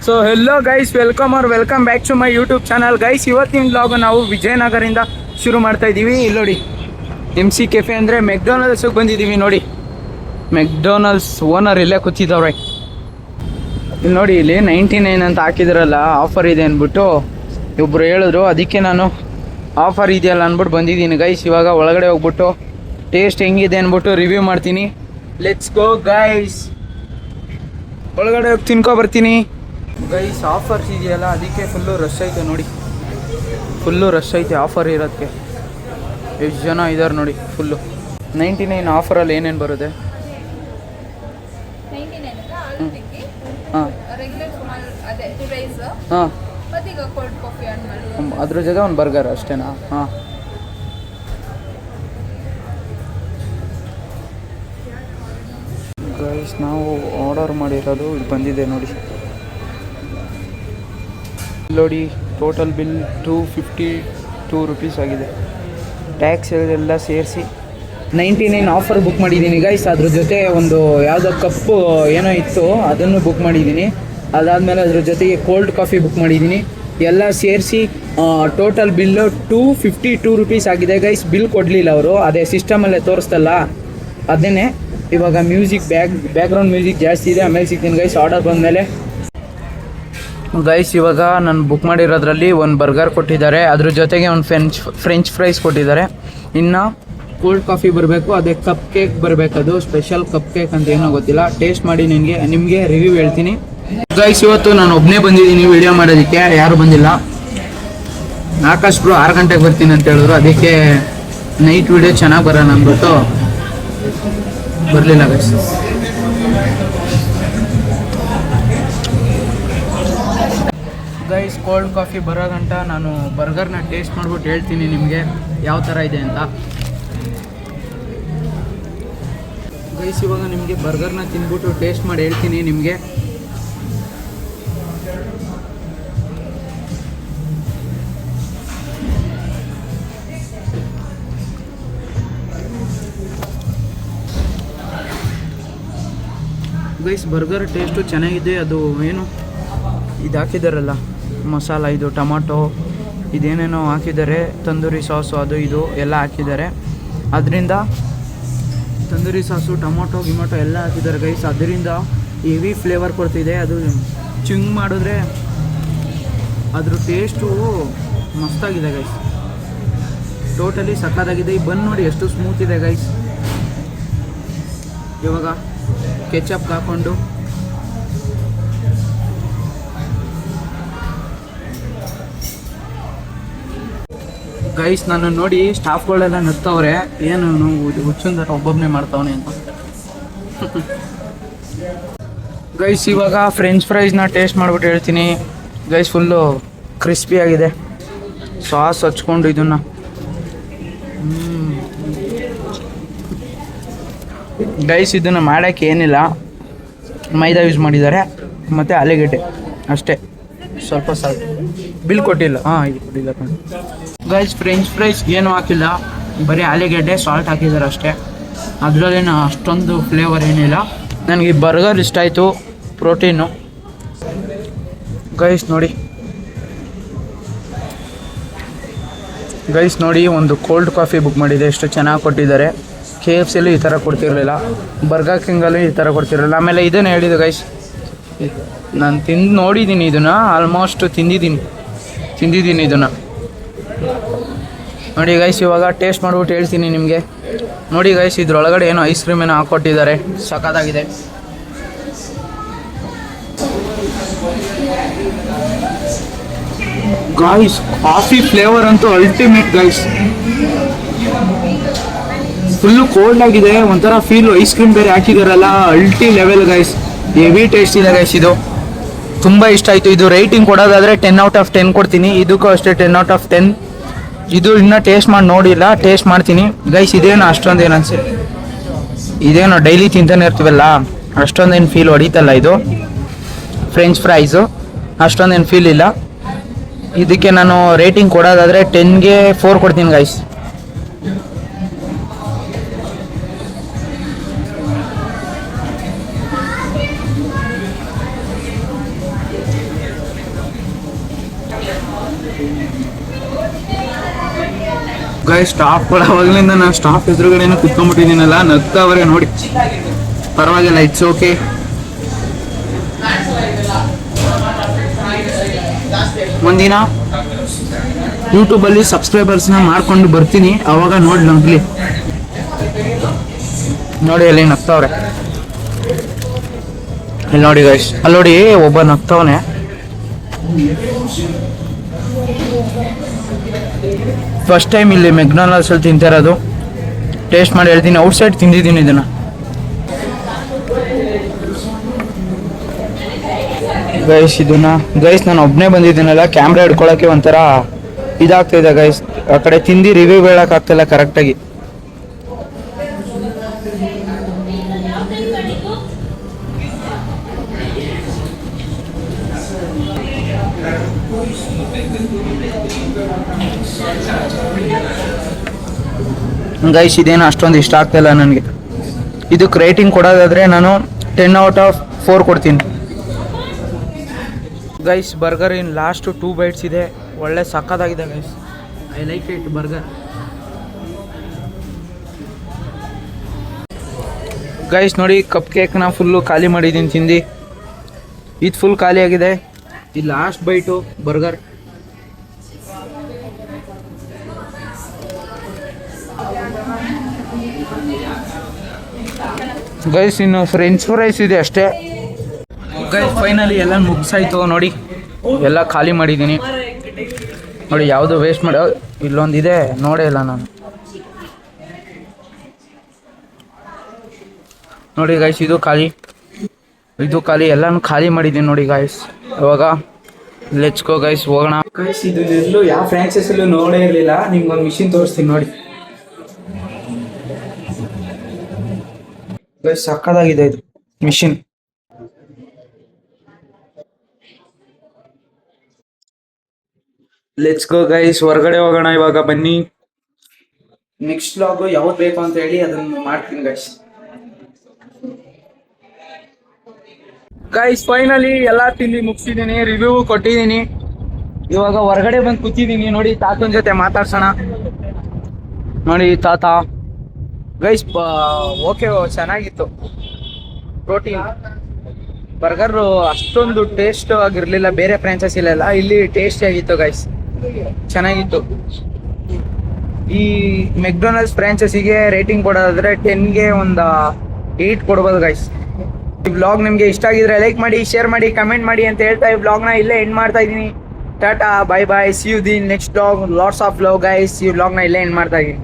So hello guys, welcome back to my YouTube channel guys. ಇವತ್ತಿನ vlog ನಾವು ವಿಜಯನಗರದಿಂದ ಶುರು ಮಾಡ್ತಾ ಇದ್ದೀವಿ. ಇಲ್ಲಿ ನೋಡಿ MC ಕೆಫೆ ಅಂದರೆ ಮೆಕ್ಡೊನಾಲ್ಡ್ಸ್ಗೆ ಬಂದಿದ್ದೀವಿ. ನೋಡಿ ಮೆಕ್ಡೊನಾಲ್ಡ್ಸ್ ಓನರ್ ಇಲ್ಲೇ ಕೂತಿದ್ದವ್ರೆ. ಇಲ್ಲಿ ನೋಡಿ, ಇಲ್ಲಿ 99 ಅಂತ ಹಾಕಿದ್ರಲ್ಲ, ಆಫರ್ ಇದೆ ಅಂದ್ಬಿಟ್ಟು ಒಬ್ಬರು ಹೇಳಿದ್ರು. ಅದಕ್ಕೆ ನಾನು ಆಫರ್ ಇದೆಯಲ್ಲ ಅಂದ್ಬಿಟ್ಟು ಬಂದಿದ್ದೀನಿ ಗೈಸ್. ಇವಾಗ ಒಳಗಡೆ ಹೋಗ್ಬಿಟ್ಟು ಟೇಸ್ಟ್ ಹೆಂಗಿದೆ ಅಂದ್ಬಿಟ್ಟು ರಿವ್ಯೂ ಮಾಡ್ತೀನಿ. Let's go guys. ಒಳಗಡೆ ಹೋಗಿ ತಿನ್ಕೊ ಬರ್ತೀನಿ ಗೈಸ್. ಆಫರ್ಸ್ ಇದೆಯಲ್ಲ ಅದಕ್ಕೆ ಫುಲ್ಲು ರಶ್ ಐತೆ. ನೋಡಿ ಫುಲ್ಲು ರಶ್ ಐತೆ ಆಫರ್ ಇರೋದಕ್ಕೆ. ಎಷ್ಟು ಜನ ಇದ್ದಾರೆ ನೋಡಿ. ಫುಲ್ಲು 99 ಆಫರಲ್ಲಿ ಏನೇನು ಬರುತ್ತೆ? ಹಾಂ ಹಾಂ, ಅದ್ರ ಜೊತೆ ಒಂದು ಬರ್ಗರ್ ಅಷ್ಟೇನಾ? ಹಾಂ, ಗೈಸ್ ನಾವು ಆರ್ಡರ್ ಮಾಡಿರೋದು ಇಲ್ಲಿ ಬಂದಿದೆ ನೋಡಿ. ನೋಡಿ ಟೋಟಲ್ ಬಿಲ್ 252 ರುಪೀಸ್ ಆಗಿದೆ. ಟ್ಯಾಕ್ಸ್ ಎಲ್ಲ ಸೇರಿಸಿ 99 ಆಫರ್ ಬುಕ್ ಮಾಡಿದ್ದೀನಿ ಗೈಸ್. ಅದ್ರ ಜೊತೆ ಒಂದು ಯಾವುದೋ ಕಪ್ಪು ಏನೋ ಇತ್ತು, ಅದನ್ನು ಬುಕ್ ಮಾಡಿದ್ದೀನಿ. ಅದಾದಮೇಲೆ ಅದ್ರ ಜೊತೆಗೆ ಕೋಲ್ಡ್ ಕಾಫಿ ಬುಕ್ ಮಾಡಿದ್ದೀನಿ. ಎಲ್ಲ ಸೇರಿಸಿ ಟೋಟಲ್ ಬಿಲ್ಲು 252 ರುಪೀಸ್ ಆಗಿದೆ ಗೈಸ್. ಬಿಲ್ ಕೊಡಲಿಲ್ಲ ಅವರು, ಅದೇ ಸಿಸ್ಟಮಲ್ಲೇ ತೋರಿಸ್ತಲ್ಲ ಅದನ್ನೇ. ಇವಾಗ ಮ್ಯೂಸಿಕ್ ಬ್ಯಾಕ್ಗ್ರೌಂಡ್ ಮ್ಯೂಸಿಕ್ ಜಾಸ್ತಿ ಇದೆ, ಆಮೇಲೆ ಸಿಗ್ತೀನಿ ಗೈಸ್ ಆರ್ಡರ್ ಬಂದಮೇಲೆ. ಗೈಸ್ ಇವಾಗ ನಾನು ಬುಕ್ ಮಾಡಿರೋದ್ರಲ್ಲಿ ಒಂದು ಬರ್ಗರ್ ಕೊಟ್ಟಿದ್ದಾರೆ, ಅದ್ರ ಜೊತೆಗೆ ಒಂದು ಫ್ರೆಂಚ್ ಫ್ರೈಸ್ ಕೊಟ್ಟಿದ್ದಾರೆ. ಇನ್ನು ಕೋಲ್ಡ್ ಕಾಫಿ ಬರಬೇಕು, ಅದೇ ಕಪ್ ಕೇಕ್ ಬರಬೇಕು. ಅದು ಸ್ಪೆಷಲ್ ಕಪ್ ಕೇಕ್ ಅಂತ ಏನೋ ಗೊತ್ತಿಲ್ಲ. ಟೇಸ್ಟ್ ಮಾಡಿ ನಿಮಗೆ ರಿವ್ಯೂ ಹೇಳ್ತೀನಿ ಗೈಸ್. ಇವತ್ತು ನಾನು ಒಬ್ಬನೇ ಬಂದಿದ್ದೀನಿ ವಿಡಿಯೋ ಮಾಡೋದಕ್ಕೆ, ಯಾರು ಬಂದಿಲ್ಲ. ಆಕಾಶ್ ಬ್ರೋ 6 ಗಂಟೆಗೆ ಬರ್ತೀನಿ ಅಂತ ಹೇಳಿದ್ರು, ಅದಕ್ಕೆ ನೈಟ್ ವಿಡಿಯೋ ಚೆನ್ನಾಗಿ ಬರೋಣ ಅಂದ್ಬಿಟ್ಟು ಬರಲಿಲ್ಲ ಗೈಸ್. ಗೈಸ್ ಕೋಲ್ಡ್ ಕಾಫಿ ಬರೋ ಗಂಟ ನಾನು ಬರ್ಗರ್ನ ಟೇಸ್ಟ್ ಮಾಡ್ಬಿಟ್ಟು ಹೇಳ್ತೀನಿ ನಿಮಗೆ ಯಾವ ಥರ ಇದೆ ಅಂತ. ಗೈಸ್ ಇವಾಗ ನಿಮಗೆ ಬರ್ಗರ್ನ ತಿಂದ್ಬಿಟ್ಟು ಟೇಸ್ಟ್ ಮಾಡಿ ಹೇಳ್ತೀನಿ ನಿಮಗೆ. ಗೈಸ್ ಬರ್ಗರ್ ಟೇಸ್ಟು ಚೆನ್ನಾಗಿದೆ. ಅದು ಏನು ಇದು ಹಾಕಿದಾರಲ್ಲ ಮಸಾಲ, ಇದು ಟೊಮಾಟೊ, ಇದೇನೇನೋ ಹಾಕಿದ್ದಾರೆ, ತಂದೂರಿ ಸಾಸು ಅದು ಇದು ಎಲ್ಲ ಹಾಕಿದ್ದಾರೆ. ಅದರಿಂದ ತಂದೂರಿ ಸಾಸು ಟೊಮೊಟೊ ಗಿಮೊಟೊ ಎಲ್ಲ ಹಾಕಿದ್ದಾರೆ ಗೈಸ್. ಅದರಿಂದ ಹೆವಿ ಫ್ಲೇವರ್ ಕೊಡ್ತಿದೆ. ಅದು ಚಿಂಗ್ ಮಾಡಿದ್ರೆ ಅದ್ರ ಟೇಸ್ಟು ಮಸ್ತಾಗಿದೆ ಗೈಸ್. ಟೋಟಲಿ ಸಕ್ಕತ್ತಾಗಿದೆ. ಈ ಬನ್ ನೋಡಿ ಎಷ್ಟು ಸ್ಮೂತ್ ಇದೆ ಗೈಸ್. ಇವಾಗ ಕೆಚಪ್ ಹಾಕ್ಕೊಂಡು ಗೈಸ್ ನಾನು ನೋಡಿ ಸ್ಟಾಫ್ಗಳೆಲ್ಲ ನಗ್ತವ್ರೆ, ಏನು ಹುಚ್ಚಂದರ ಒಬ್ಬೊಬ್ಬನೇ ಮಾಡ್ತಾವನೆ ಅಂತ. ಗೈಸ್ ಇವಾಗ ಫ್ರೆಂಚ್ ಫ್ರೈಸ್ನ ಟೇಸ್ಟ್ ಮಾಡಿಬಿಟ್ಟು ಹೇಳ್ತೀನಿ ಗೈಸ್. ಫುಲ್ಲು ಕ್ರಿಸ್ಪಿಯಾಗಿದೆ, ಸಾಸ್ ಹಚ್ಕೊಂಡು ಇದನ್ನು. ಗೈಸ್ ಇದನ್ನು ಮಾಡೋಕ್ಕೆ ಏನಿಲ್ಲ, ಮೈದಾ ಯೂಸ್ ಮಾಡಿದ್ದಾರೆ ಮತ್ತು ಆಲೂಗೆಡ್ಡೆ ಅಷ್ಟೇ, ಸ್ವಲ್ಪ ಸಾಲ್ಟ್. ಬಿಲ್ ಕೊಟ್ಟಿಲ್ಲ. ಹಾಂ ಇದು ಕೊಟ್ಟಿಲ್ಲ ಗೈಸ್. ಫ್ರೆಂಚ್ ಫ್ರೈಸ್ ಏನು ಹಾಕಿಲ್ಲ, ಬರೀ ಆಲೂಗೆಡ್ಡೆ ಸಾಲ್ಟ್ ಹಾಕಿದ್ದಾರೆ ಅಷ್ಟೇ. ಅದರಲ್ಲೇನು ಅಷ್ಟೊಂದು ಫ್ಲೇವರ್ ಏನಿಲ್ಲ. ನನಗೆ ಬರ್ಗರ್ ಇಷ್ಟ ಆಯಿತು, ಪ್ರೋಟೀನು ಗೈಸ್. ನೋಡಿ ಒಂದು ಕೋಲ್ಡ್ ಕಾಫಿ ಬುಕ್ ಮಾಡಿದೆ, ಎಷ್ಟು ಚೆನ್ನಾಗಿ ಕೊಟ್ಟಿದ್ದಾರೆ. KFCಯಲ್ಲೂ ಈ ಥರ ಕೊಡ್ತಿರಲಿಲ್ಲ, ಬರ್ಗರ್ ಕಿಂಗಲ್ಲೂ ಈ ಥರ ಕೊಡ್ತಿರಲಿಲ್ಲ. ಆಮೇಲೆ ಇದನ್ನು ಹೇಳಿದ್ದು ಗೈಸ್, ನಾನು ತಿಂದು ನೋಡಿದ್ದೀನಿ ಇದನ್ನು, ಆಲ್ಮೋಸ್ಟ್ ತಿಂದಿದ್ದೀನಿ ಇದನ್ನು ನೋಡಿ ಗೈಸ್. ಇವಾಗ ಟೇಸ್ಟ್ ಮಾಡ್ಬಿಟ್ಟು ಹೇಳ್ತೀನಿ ನಿಮಗೆ. ನೋಡಿ ಗೈಸ್ ಇದ್ರೊಳಗಡೆ ಏನೋ ಐಸ್ ಕ್ರೀಮ್ ಏನೋ ಹಾಕ್ಕೊಟ್ಟಿದ್ದಾರೆ, ಸಖತ್ತಾಗಿದೆ. ಗೈಸ್ ಕಾಫಿ ಫ್ಲೇವರ್ ಅಂತೂ ಅಲ್ಟಿಮೇಟ್ ಗೈಸ್. ಫುಲ್ಲು ಕೋಲ್ಡ್ ಆಗಿದೆ, ಒಂಥರ ಫೀಲ್. ಐಸ್ ಕ್ರೀಮ್ ಬೇರೆ ಹಾಕಿದಾರಲ್ಲ, ಅಲ್ಟಿ ಲೆವೆಲ್ ಗೈಸ್. ಹೆವಿ ಟೇಸ್ಟ್ ಇದೆ ಗೈಸ್. ಇದು ತುಂಬ ಇಷ್ಟ ಆಯಿತು. ಇದು ರೇಟಿಂಗ್ ಕೊಡೋದಾದರೆ 10 ಔಟ್ ಆಫ್ 10 ಕೊಡ್ತೀನಿ. ಇದಕ್ಕೂ ಅಷ್ಟೇ 10 ಔಟ್ ಆಫ್ 10. ಇದು ಇನ್ನೂ ಟೇಸ್ಟ್ ಮಾಡಿ ನೋಡಿಲ್ಲ, ಟೇಸ್ಟ್ ಮಾಡ್ತೀನಿ ಗೈಸ್. ಇದೇನು ಅಷ್ಟೊಂದೇನು ಅನ್ಸುತ್ತೆ, ಇದೇನೋ ಡೈಲಿ ತಿಂತಾನೆ ಇರ್ತೀವಲ್ಲ, ಅಷ್ಟೊಂದೇನು ಫೀಲ್ ಹೊಡಿತಲ್ಲ ಇದು. ಫ್ರೆಂಚ್ ಫ್ರೈಸು ಅಷ್ಟೊಂದೇನು ಫೀಲ್ ಇಲ್ಲ. ಇದಕ್ಕೆ ನಾನು ರೇಟಿಂಗ್ ಕೊಡೋದಾದರೆ 10ಗೆ 4 ಕೊಡ್ತೀನಿ ಗೈಸ್. ಗೈಸ್ ಸ್ಟಾಫ್ಗಳು ಅವಾಗಲಿಂದ ನಾನು ಸ್ಟಾಫ್ ಎದುರುಗಡೆನೂ ಕುತ್ಕೊಂಡ್ಬಿಟ್ಟಿದ್ದೀನಲ್ಲ, ನಗ್ತಾವ್ರೆ ನೋಡಿ. ಪರವಾಗಿಲ್ಲ, ಇಟ್ಸ್ ಓಕೆ. ಒಂದಿನ ಯೂಟ್ಯೂಬಲ್ಲಿ ಸಬ್ಸ್ಕ್ರೈಬರ್ಸ್ನ ಮಾಡ್ಕೊಂಡು ಬರ್ತೀನಿ, ಅವಾಗ ನೋಡಿ ನಗ್ಲಿ. ನೋಡಿ ಅಲ್ಲಿ ನಗ್ತಾವ್ರೆ, ಇಲ್ಲಿ ನೋಡಿ ಗೈಸ್, ಅಲ್ಲಿ ನೋಡಿ ಒಬ್ಬ ನಗ್ತಾವನೆ. ಫಸ್ಟ್ ಟೈಮ್ ಇಲ್ಲಿ ಮೆಕ್ಡೊನಾಲ್ಡ್ಸ್ ಅಲ್ಲಿ ತಿಂತಾ ಇರೋದು. ಟೇಸ್ಟ್ ಮಾಡಿ ಹೇಳ್ತೀನಿ, ಔಟ್ಸೈಡ್ ತಿಂದಿದ್ದೀನಿ ಇದನ್ನ. ಗೈಸ್ ನಾನು ಒಬ್ಬನೇ ಬಂದಿದ್ದೀನಲ್ಲ, ಕ್ಯಾಮ್ರಾ ಹಿಡ್ಕೊಳಕ್ಕೆ ಒಂಥರ ಇದಾಗ್ತಿದೆ ಗೈಸ್. ಆ ಕಡೆ ತಿಂದು ರಿವ್ಯೂ ಹೇಳೋಕ್ಕಾಗ್ತಿಲ್ಲ ಕರೆಕ್ಟಾಗಿ. ಗೈಸ್ ಇದೇನು ಅಷ್ಟೊಂದು ಇಷ್ಟ ಆಗ್ತಾಯಿಲ್ಲ ನನಗೆ. ಇದಕ್ಕೆ ರೇಟಿಂಗ್ ಕೊಡೋದಾದರೆ ನಾನು 10/4 ಕೊಡ್ತೀನಿ. Guys burger in last 2 bites ಇದೆ, ಒಳ್ಳೆ ಸಕ್ಕತ್ತಾಗಿದೆ guys. I like it burger. Guys ನೋಡಿ, ಕಪ್ ಕೇಕ್ನ ಫುಲ್ಲು ಖಾಲಿ ಮಾಡಿದ್ದೀನಿ ತಿಂದು. ಇದು ಫುಲ್ ಖಾಲಿ ಆಗಿದೆ. ಇದು ಲಾಸ್ಟ್ ಬೈಟು ಬರ್ಗರ್. ಗೈಸ್ ಇನ್ನು ಫ್ರೆಂಚ್ ಫ್ರೈಸ್ ಇದೆ ಅಷ್ಟೇ. ಗೈಸ್ ಫೈನಲಿ ಎಲ್ಲ ಮುಗಿಸಾಯ್ತು ನೋಡಿ, ಎಲ್ಲ ಖಾಲಿ ಮಾಡಿದ್ದೀನಿ ನೋಡಿ. ಯಾವುದು ವೇಸ್ಟ್ ಮಾಡೋ ಇಲ್ಲೊಂದಿದೆ, ನೋಡೇ ಇಲ್ಲ ನಾನು. ನೋಡಿ ಗೈಸ್, ಇದು ಖಾಲಿ, ಇದು ಖಾಲಿ, ಎಲ್ಲನೂ ಖಾಲಿ ಮಾಡಿದ್ದೀನಿ ನೋಡಿ ಗೈಸ್. ಇವಾಗ ಲೆಟ್ಸ್ ಗೋ ಗೈಸ್, ಹೋಗೋಣ. ಗೈಸ್ ಇದು ಎಲ್ಲೂ ಯಾವ ಫ್ರಾಂಚೈಸಲ್ಲೂ ನೋಡೇ ಇರಲಿಲ್ಲ. ನಿಮ್ಗೊಂದು ಮಿಷಿನ್ ತೋರಿಸ್ತೀನಿ ನೋಡಿ ಗೈಸ್, ಸಕ್ಕತ್ತಾಗಿದೆ ಇದು ಮಿಷಿನ್. ಲೆಟ್ಸ್ ಗೋ ಗೈಸ್, ಹೊರಗಡೆ ಹೋಗೋಣ ಇವಾಗ. ಬನ್ನಿ, ನೆಕ್ಸ್ಟ್ ವ್ಲಾಗು ಯಾವ್ದು ಬೇಕು ಅಂತ ಹೇಳಿ ಅದನ್ನು ಮಾಡ್ತೀನಿ ಗೈಸ್. ಗೈಸ್ ಫೈನಲಿ ಎಲ್ಲ ತಿಂದು ಮುಗಿಸಿದ್ದೀನಿ, ರಿವ್ಯೂ ಕೊಟ್ಟಿದ್ದೀನಿ. ಇವಾಗ ಹೊರಗಡೆ ಬಂದು ಕೂತಿದ್ದೀನಿ ನೋಡಿ, ತಾತನ ಜೊತೆ ಮಾತಾಡ್ಸೋಣ. ನೋಡಿ ತಾತ. ಗೈಸ್ ಓಕೆ, ಚೆನ್ನಾಗಿತ್ತು. ಪ್ರೋಟೀನ್ ಬರ್ಗರು ಅಷ್ಟೊಂದು ಟೇಸ್ಟ್ ಆಗಿರಲಿಲ್ಲ ಬೇರೆ ಫ್ರಾಂಚೈಸಿಲೆಲ್ಲ, ಇಲ್ಲಿ ಟೇಸ್ಟಿ ಆಗಿತ್ತು ಗೈಸ್, ಚೆನ್ನಾಗಿತ್ತು. ಈ ಮೆಕ್ಡೊನಾಲ್ಡ್ಸ್ ಫ್ರಾಂಚೈಸಿಗೆ ರೇಟಿಂಗ್ ಕೊಡೋದಾದ್ರೆ 10ಗೆ ಒಂದು 8 ಕೊಡ್ಬೋದು ಗೈಸ್. ಈ ವ್ಲಾಗ್ ನಿಮಗೆ ಇಷ್ಟ ಆಗಿದ್ರೆ ಲೈಕ್ ಮಾಡಿ, ಶೇರ್ ಮಾಡಿ, ಕಮೆಂಟ್ ಮಾಡಿ ಅಂತ ಹೇಳ್ತಾ ಈ ವ್ಲಾಗ್ನ ಇಲ್ಲೇ ಎಂಡ್ ಮಾಡ್ತಾ ಇದ್ದೀನಿ. ಟಾಟಾ, bye bye, see you the next vlog. Lots of love guys. ಈ ವ್ಲಾಗ್ನ ಇಲ್ಲೇ ಎಂಡ್ ಮಾಡ್ತಾ ಇದ್ದೀನಿ.